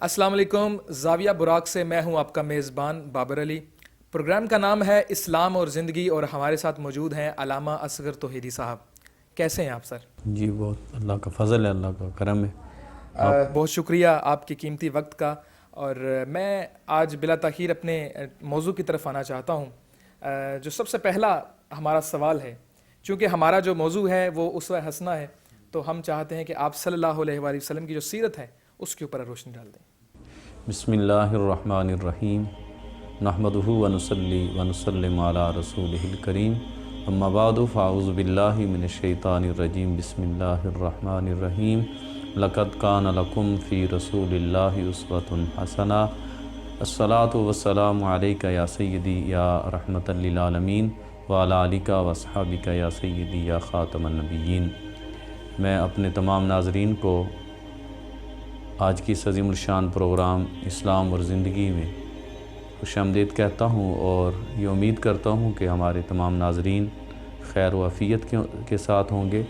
السلام علیکم، زاویہ براق سے میں ہوں آپ کا میزبان بابر علی۔ پروگرام کا نام ہے اسلام اور زندگی، اور ہمارے ساتھ موجود ہیں علامہ اصغر توحیدی صاحب۔ کیسے ہیں آپ سر؟ جی بہت اللہ کا فضل ہے، اللہ کا کرم ہے۔ بہت شکریہ آپ کی قیمتی وقت کا، اور میں آج بلا تاخیر اپنے موضوع کی طرف آنا چاہتا ہوں۔ جو سب سے پہلا ہمارا سوال ہے، چونکہ ہمارا جو موضوع ہے وہ اسوہ حسنہ ہے، تو ہم چاہتے ہیں کہ آپ صلی اللہ علیہ وآلہ وسلم کی جو سیرت ہے اس کے اوپر روشنی ڈال دیں۔ بسم اللہ الرحمن الرحیم، نحمدہ ونصلی ونسلم علی رسولہ الکریم، اما بعد فاعوذ باللہ من الشیطان الرجیم، بسم اللہ الرحمن الرحیم، لقد کان لکم فی رسول اللہ اسوۃ حسنہ، الصلاۃ والسلام علیک یا سیدی یا رحمۃ للعالمین وعلی آلک واصحابک یا سیدی یا خاتم النبیین۔ میں اپنے تمام ناظرین کو آج کی اس عظیم الشان پروگرام اسلام اور زندگی میں خوش آمدید کہتا ہوں، اور یہ امید کرتا ہوں کہ ہمارے تمام ناظرین خیر و عافیت کے ساتھ ہوں گے،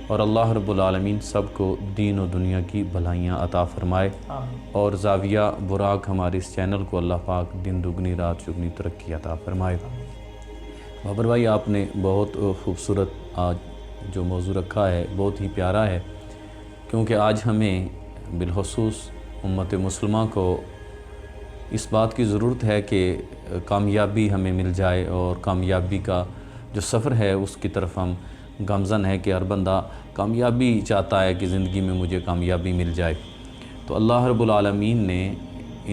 اور اللہ رب العالمین سب کو دین و دنیا کی بھلائیاں عطا فرمائے، اور زاویہ براق ہمارے اس چینل کو اللہ پاک دن دگنی رات چگنی ترقی عطا فرمائے۔ بابر بھائی، آپ نے بہت خوبصورت آج جو موضوع رکھا ہے بہت ہی پیارا ہے، کیونکہ آج ہمیں بالخصوص امت مسلمہ کو اس بات کی ضرورت ہے کہ کامیابی ہمیں مل جائے، اور کامیابی کا جو سفر ہے اس کی طرف ہم گامزن ہے کہ ہر بندہ کامیابی چاہتا ہے کہ زندگی میں مجھے کامیابی مل جائے۔ تو اللہ رب العالمین نے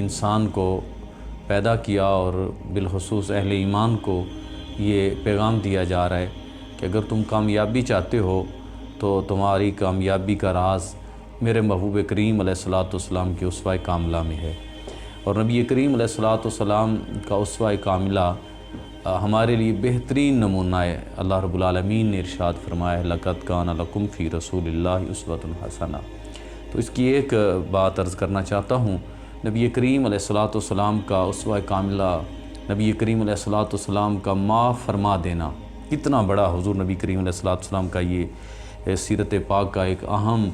انسان کو پیدا کیا، اور بالخصوص اہل ایمان کو یہ پیغام دیا جا رہا ہے کہ اگر تم کامیابی چاہتے ہو تو تمہاری کامیابی کا راز میرے محبوب کریم علیہ الصلوۃ والسلام کی اسوہ کاملہ میں ہے، اور نبی کریم علیہ الصلوۃ والسلام کا اسوہ کاملہ ہمارے لیے بہترین نمونہ ہے۔ اللہ رب العالمین نے ارشاد فرمایا ہے، لقد کان لکم فی رسول اللہ اسوۃ حسنہ۔ تو اس کی ایک بات عرض کرنا چاہتا ہوں، نبی کریم علیہ الصلوۃ والسلام کا اسوہ کاملہ، نبی کریم علیہ الصلوۃ والسلام کا معاف فرما دینا، کتنا بڑا حضور نبی کریم علیہ الصلوۃ والسلام کا یہ سیرت پاک کا ایک اہم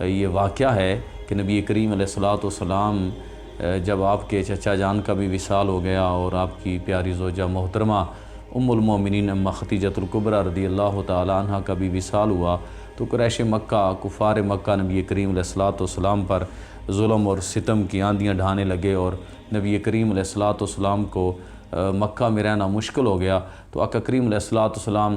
یہ واقعہ ہے کہ نبی کریم علیہ الصلوۃ والسلام جب آپ کے چچا جان کا بھی وصال ہو گیا، اور آپ کی پیاری زوجہ محترمہ ام المومنین اماں خدیجۃ الکبریٰ رضی اللہ تعالی عنہ کا بھی وصال ہوا، تو قریش مکہ، کفار مکہ نبی کریم علیہ الصلوۃ والسلام پر ظلم اور ستم کی آندیاں ڈھانے لگے، اور نبی کریم علیہ الصلوۃ والسلام کو مکہ میں رہنا مشکل ہو گیا۔ تو آقا کریم علیہ الصلوۃ والسلام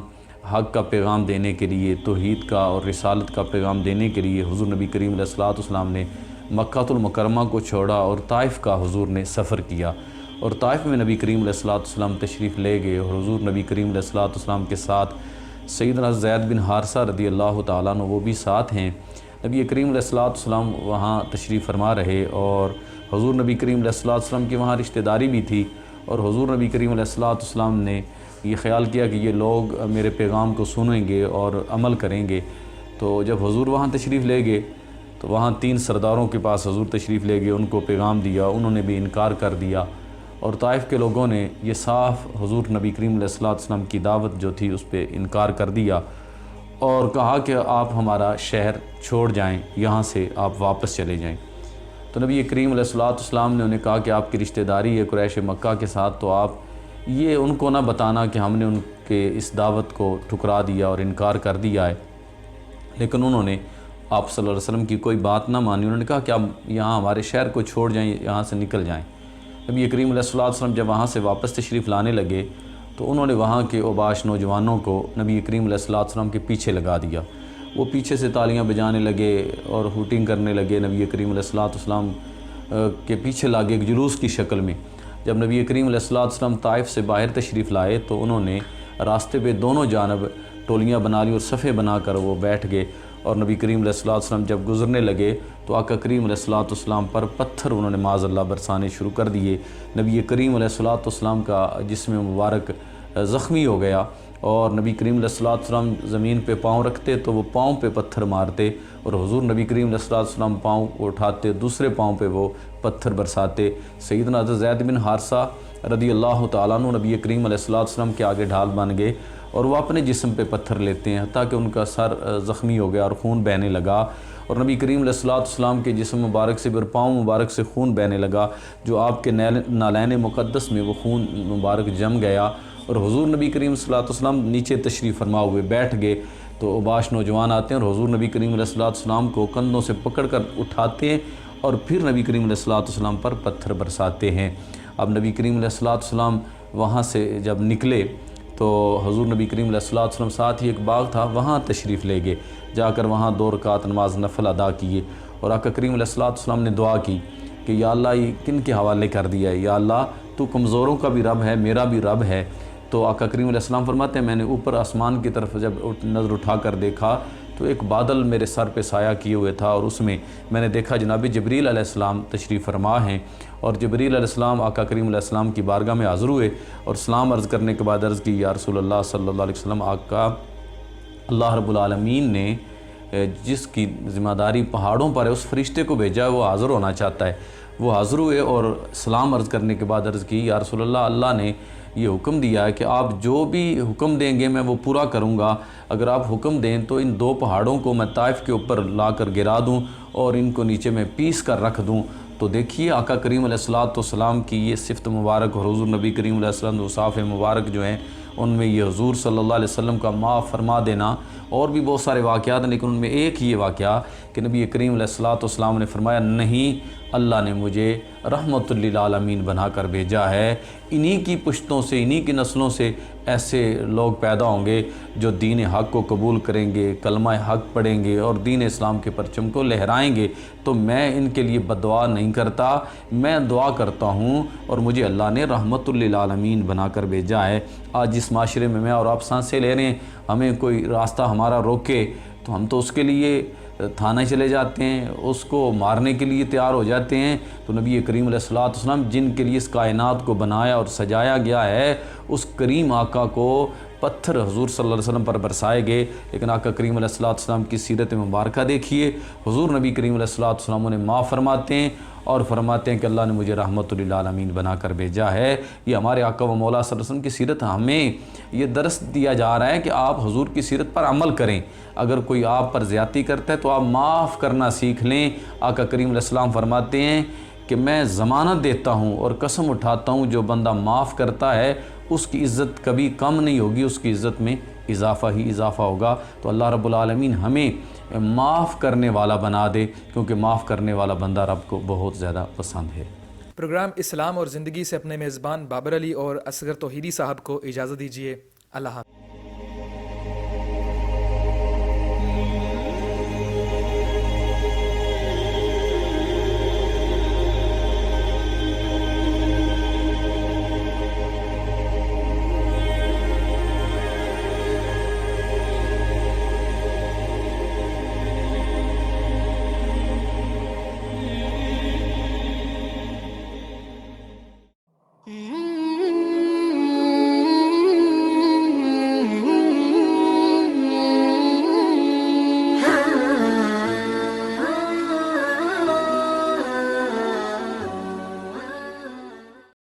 حق کا پیغام دینے کے لیے، توحید کا اور رسالت کا پیغام دینے کے لیے حضور نبی کریم علیہ الصلوۃ والسلام نے مکہ المکرمہ کو چھوڑا، اور طائف کا حضور نے سفر کیا، اور طائف میں نبی کریم علیہ الصلوۃ والسلام تشریف لے گئے، اور حضور نبی کریم علیہ الصلوۃ والسلام کے ساتھ سیدنا زید بن حارثہ رضی اللہ تعالیٰ عنہ وہ بھی ساتھ ہیں۔ نبی کریم علیہ الصلوۃ والسلام وہاں تشریف فرما رہے، اور حضور نبی کریم علیہ الصلوۃ والسلام کی وہاں رشتہ داری بھی تھی، اور حضور نبی کریم علیہ الصلوۃ والسلام نے یہ خیال کیا کہ یہ لوگ میرے پیغام کو سنیں گے اور عمل کریں گے۔ تو جب حضور وہاں تشریف لے گئے تو وہاں 3 سرداروں کے پاس حضور تشریف لے گئے، ان کو پیغام دیا، انہوں نے بھی انکار کر دیا، اور طائف کے لوگوں نے یہ صاف حضور نبی کریم علیہ الصلوۃ والسلام کی دعوت جو تھی اس پہ انکار کر دیا، اور کہا کہ آپ ہمارا شہر چھوڑ جائیں، یہاں سے آپ واپس چلے جائیں۔ تو نبی کریم علیہ الصلوۃ والسلام نے انہیں کہا کہ آپ کی رشتہ داری ہے قریش مکہ کے ساتھ، تو آپ یہ ان کو نہ بتانا کہ ہم نے ان کے اس دعوت کو ٹھکرا دیا اور انکار کر دیا ہے۔ لیکن انہوں نے آپ صلی اللہ علیہ وسلم کی کوئی بات نہ مانی، انہوں نے کہا کہ آپ یہاں ہمارے شہر کو چھوڑ جائیں، یہاں سے نکل جائیں۔ نبی کریم علیہ الصلوۃ والسلام جب وہاں سے واپس تشریف لانے لگے تو انہوں نے وہاں کے اوباش نوجوانوں کو نبی کریم علیہ الصلوۃ والسلام کے پیچھے لگا دیا، وہ پیچھے سے تالیاں بجانے لگے اور ہوٹنگ کرنے لگے، نبی کریم علیہ الصلوۃ والسلام کے پیچھے لاگے ایک جلوس کی شکل میں۔ جب نبی کریم علیہ الصلوۃ والسلام طائف سے باہر تشریف لائے تو انہوں نے راستے پہ دونوں جانب ٹولیاں بنا لی اور صفے بنا کر وہ بیٹھ گئے، اور نبی کریم علیہ الصلوۃ والسلام جب گزرنے لگے تو آقا کریم علیہ الصلوۃ والسلام پر پتھر انہوں نے معاذ اللہ برسانے شروع کر دیے۔ نبی کریم علیہ الصلوۃ والسلام کا جسم مبارک زخمی ہو گیا، اور نبی کریم علیہ الصلوۃ والسلام زمین پہ پاؤں رکھتے تو وہ پاؤں پہ پتھر مارتے، اور حضور نبی کریم علیہ الصلوۃ والسلام پاؤں کو اٹھاتے، دوسرے پاؤں پہ وہ پتھر برساتے۔ سیدنا حضرت زید بن حارثہ رضی اللہ تعالیٰ عنہ نبی کریم علیہ الصلوۃ والسلام کے آگے ڈھال بن گئے، اور وہ اپنے جسم پہ پتھر لیتے ہیں، حتیٰ کہ ان کا سر زخمی ہو گیا اور خون بہنے لگا، اور نبی کریم علیہ الصلوۃ والسلام کے جسم مبارک سے اور پاؤں مبارک سے خون بہنے لگا، جو آپ کے نالین مقدس میں وہ خون مبارک جم گیا، اور حضور نبی کریم صلی اللہ علیہ وسلم نیچے تشریف فرما ہوئے بیٹھ گئے، تو اوباش نوجوان آتے ہیں اور حضور نبی کریم علیہ الصلوۃ والسلام کو کندھوں سے پکڑ کر اٹھاتے ہیں، اور پھر نبی کریم علیہ الصلوۃ والسلام پر پتھر برساتے ہیں۔ اب نبی کریم علیہ الصلوۃ والسلام وہاں سے جب نکلے تو حضور نبی کریم علیہ الصلوۃ والسلام ساتھ ہی ایک باغ تھا، وہاں تشریف لے گئے، جا کر وہاں 2 رکعت نماز نفل ادا کیے، اور آقا کریم علیہ الصلوۃ والسلام نے دعا کی کہ یا اللہ یہ کن کے حوالے کر دیا ہے، یا اللہ تو کمزوروں کا بھی رب ہے، میرا بھی رب ہے۔ تو آقا کریم علیہ السلام فرماتے ہیں میں نے اوپر آسمان کی طرف جب نظر اٹھا کر دیکھا تو ایک بادل میرے سر پہ سایہ کیے ہوئے تھا، اور اس میں میں نے دیکھا جناب جبریل علیہ السلام تشریف فرما ہیں، اور جبریل علیہ السلام آقا کریم علیہ السلام کی بارگاہ میں حاضر ہوئے، اور سلام عرض کرنے کے بعد عرض کی یا رسول اللہ صلی اللہ علیہ وسلم، آقا اللہ رب العالمین نے جس کی ذمہ داری پہاڑوں پر ہے اس فرشتے کو بھیجا ہے، وہ حاضر ہونا چاہتا ہے۔ وہ حاضر ہوئے اور سلام عرض کرنے کے بعد عرض کی یا رسول اللہ، اللہ نے یہ حکم دیا ہے کہ آپ جو بھی حکم دیں گے میں وہ پورا کروں گا، اگر آپ حکم دیں تو ان 2 پہاڑوں کو میں طائف کے اوپر لا کر گرا دوں اور ان کو نیچے میں پیس کر رکھ دوں۔ تو دیکھیے آقا کریم علیہ الصلوۃ والسلام کی یہ صفت مبارک، اور حضور نبی کریم علیہ السلام اوصاف مبارک جو ہیں ان میں یہ حضور صلی اللہ علیہ وسلم کا معاف فرما دینا، اور بھی بہت سارے واقعات ہیں، لیکن ان میں ایک یہ واقعہ کہ نبی کریم علیہ الصلوۃ والسلام نے فرمایا نہیں، اللہ نے مجھے رحمت للعالمین بنا کر بھیجا ہے، انہی کی پشتوں سے، انہی کی نسلوں سے ایسے لوگ پیدا ہوں گے جو دین حق کو قبول کریں گے، کلمہ حق پڑھیں گے اور دین اسلام کے پرچم کو لہرائیں گے، تو میں ان کے لیے بددعا نہیں کرتا، میں دعا کرتا ہوں، اور مجھے اللہ نے رحمت للعالمین بنا کر بھیجا ہے۔ آج جس معاشرے میں میں اور آپ سانسیں لے رہے ہیں، ہمیں کوئی راستہ ہمارا روکے تو ہم تو اس کے لیے تھانے چلے جاتے ہیں، اس کو مارنے کے لیے تیار ہو جاتے ہیں۔ تو نبی کریم علیہ الصلوۃ والسلام جن کے لیے اس کائنات کو بنایا اور سجایا گیا ہے، اس کریم آقا کو پتھر حضور صلی اللہ علیہ وسلم پر برسائے گئے، لیکن آقا کریم علیہ الصلوۃ والسلام کی سیرت مبارکہ دیکھیے، حضور نبی کریم علیہ الصلوۃ والسلام انہیں معاف فرماتے ہیں اور فرماتے ہیں کہ اللہ نے مجھے رحمت للعالمین بنا کر بھیجا ہے۔ یہ ہمارے آقا و مولا صلی اللہ علیہ وسلم کی سیرت، ہمیں یہ درس دیا جا رہا ہے کہ آپ حضور کی سیرت پر عمل کریں، اگر کوئی آپ پر زیادتی کرتا ہے تو آپ معاف کرنا سیکھ لیں۔ آقا کریم علیہ السلام فرماتے ہیں کہ میں ضمانت دیتا ہوں اور قسم اٹھاتا ہوں جو بندہ معاف کرتا ہے اس کی عزت کبھی کم نہیں ہوگی، اس کی عزت میں اضافہ ہی اضافہ ہوگا۔ تو اللہ رب العالمین ہمیں معاف کرنے والا بنا دے، کیونکہ معاف کرنے والا بندہ رب کو بہت زیادہ پسند ہے۔ پروگرام اسلام اور زندگی سے اپنے میزبان بابر علی اور اصغر توحیدی صاحب کو اجازت دیجیے۔ اللہ حافظ۔